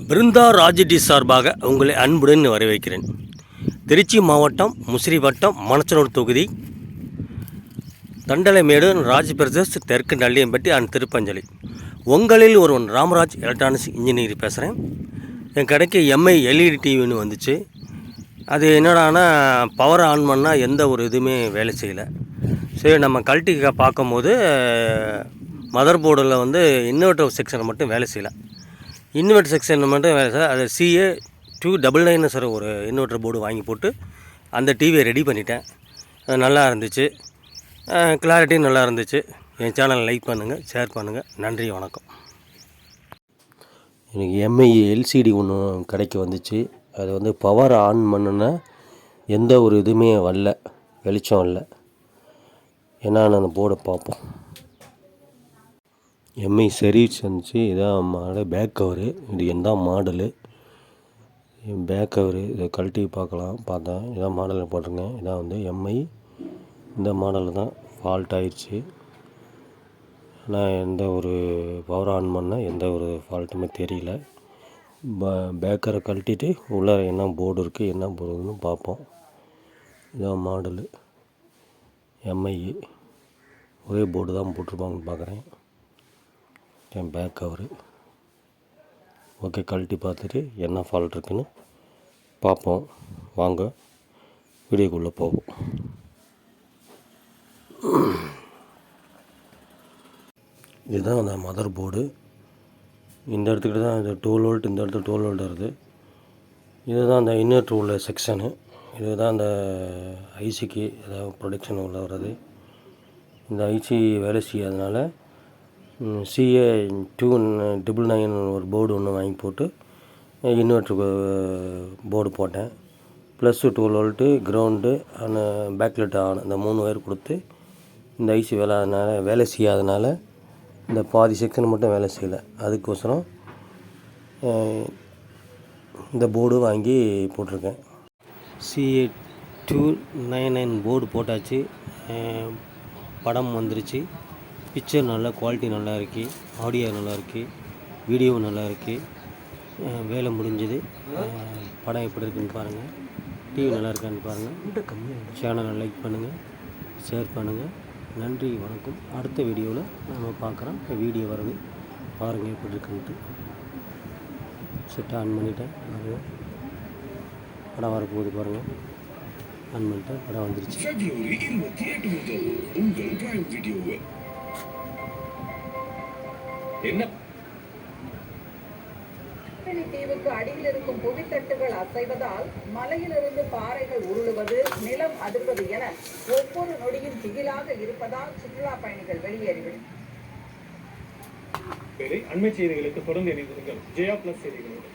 பிருந்தா ராஜடி சார்பாக உங்களை அன்புடன் வரவேற்கிறேன். திருச்சி மாவட்டம் முசிறி வட்டம் மணச்சனூர் தொகுதி தண்டலைமேடு ராஜ் பிரதர்ஸ் தெற்கு நல்லியம்பட்டி அண்ட் திருப்பஞ்சலி. உங்களில் ஒருவன் ராமராஜ் எலக்ட்ரானிக்ஸ் இன்ஜினியர் பேசுகிறேன். என் கடைக்கு எம்ஐ எல்இடி டிவின்னு வந்துச்சு. அது என்னடானா பவர் ஆன் பண்ணால் எந்த ஒரு இதுவுமே வேலை செய்யலை. சரி, நம்ம கழட்டி பார்க்கும்போது மதர் போர்டில் வந்து இன்வெர்டர் செக்ஷன் மட்டும் வேலை செய்யலை. இன்வெர்டர் செக்ஷன் மட்டும் வேலை சார். அது CA299 சார் ஒரு இன்வெர்டர் போர்டு வாங்கி போட்டு அந்த டிவியை ரெடி பண்ணிட்டேன். அது நல்லா இருந்துச்சு, கிளாரிட்டியும் நல்லா இருந்துச்சு. என் சேனலை லைக் பண்ணுங்கள், ஷேர் பண்ணுங்கள். நன்றி, வணக்கம். எனக்கு எம்ஐ எல்சிடி ஒன்று கடைக்கு வந்துச்சு. அது வந்து பவர் ஆன் பண்ணுன்னா எந்த ஒரு இதுவுமே வரல, வெளிச்சம் இல்லை. என்னன்னு அந்த போர்டை பார்ப்போம். எம்ஐ சர்வீஸ் வந்துச்சு. இதான் பேக் கவரு. இது எந்த மாடலு பேக் கவரு. இதை கழட்டி பார்த்தேன். இதான் மாடலில் போட்டிருங்க. இதான் வந்து எம்ஐ. இந்த மாடலில் தான் ஃபால்ட் ஆயிடுச்சு. ஆனால் எந்த ஒரு பவர் ஆன் பண்ணால் எந்த ஒரு ஃபால்ட்டுமே தெரியல. பேக்கரை கழட்டிட்டு உள்ளே என்ன போர்டு இருக்குது, என்ன போர்டுன்னு பார்ப்போம். இதான் மாடலு எம்ஐ. ஒரே போர்டு தான் போட்டிருப்பாங்கன்னு பார்க்குறேன். என் பேக் கவரு. ஓகே, கழட்டி பார்த்துட்டு என்ன ஃபால்ட் இருக்குன்னு பார்ப்போம். வாங்க வீடியோக்குள்ளே போவோம். இதுதான் அந்த மதர் போர்டு. இந்த இடத்துக்கிட்ட தான் இது 12 வோல்ட், இந்த இடத்துல 12 வோல்ட் வருது. இதுதான் அந்த இன்வெர்டர் உள்ள செக்ஷனு. இதுதான் அந்த ஐசிக்கு ஏதாவது ப்ரொடக்ஷன் உள்ள வர்றது. இந்த ஐசி வேலை செய்யாதனால CA299 ஒரு போர்டு ஒன்று வாங்கி போட்டு இன்வெர்ட்ருக்கு போர்டு போட்டேன். +12 வோல்ட்டு, கிரவுண்டு, பேக்லைட் ஆன், இந்த 3 ஒயர் கொடுத்து இந்த ஐசி வேலை செய்யாதனால இந்த பாதி செக்ஷன் மட்டும் வேலை செய்யலை. அதுக்கோசரம் இந்த போர்டு வாங்கி போட்டிருக்கேன். CA299 போர்டு போட்டாச்சு. படம் வந்துருச்சு. பிக்சர் நல்லா குவாலிட்டி நல்லா இருக்குது, ஆடியோ நல்லா இருக்குது, வீடியோ நல்லா இருக்குது. வேலை முடிஞ்சது. படம் எப்படி இருக்குன்னு பாருங்கள், டிவி நல்லா இருக்கான்னு பாருங்கள். சேனலை லைக் பண்ணுங்கள், ஷேர் பண்ணுங்கள். நன்றி, வணக்கம். அடுத்த வீடியோவில் நம்ம பார்க்குறோம். வீடியோ வருது, பாருங்கள் எப்படி இருக்குன்ட்டு. செட்டை ஆன் பண்ணிட்டேன். அது படம் வரப்போகுது பாருங்கள். ஆன் பண்ணிட்டேன், படம் வந்துருச்சு. தீவுக்கு அடியில் இருக்கும் புவித்தட்டுகள் அசைவதால் மலையிலிருந்து பாறைகள் உருளுவது, நிலம் அதிர்வது என ஒவ்வொரு நொடியும் திகிலாக இருப்பதால் சுற்றுலா பயணிகள் வெளியேறிவிடும். அண்மை செய்திகளுக்கு தொடர்ந்து இணைந்திருங்கள். ஜெயா பிளஸ் செய்திகளோடு.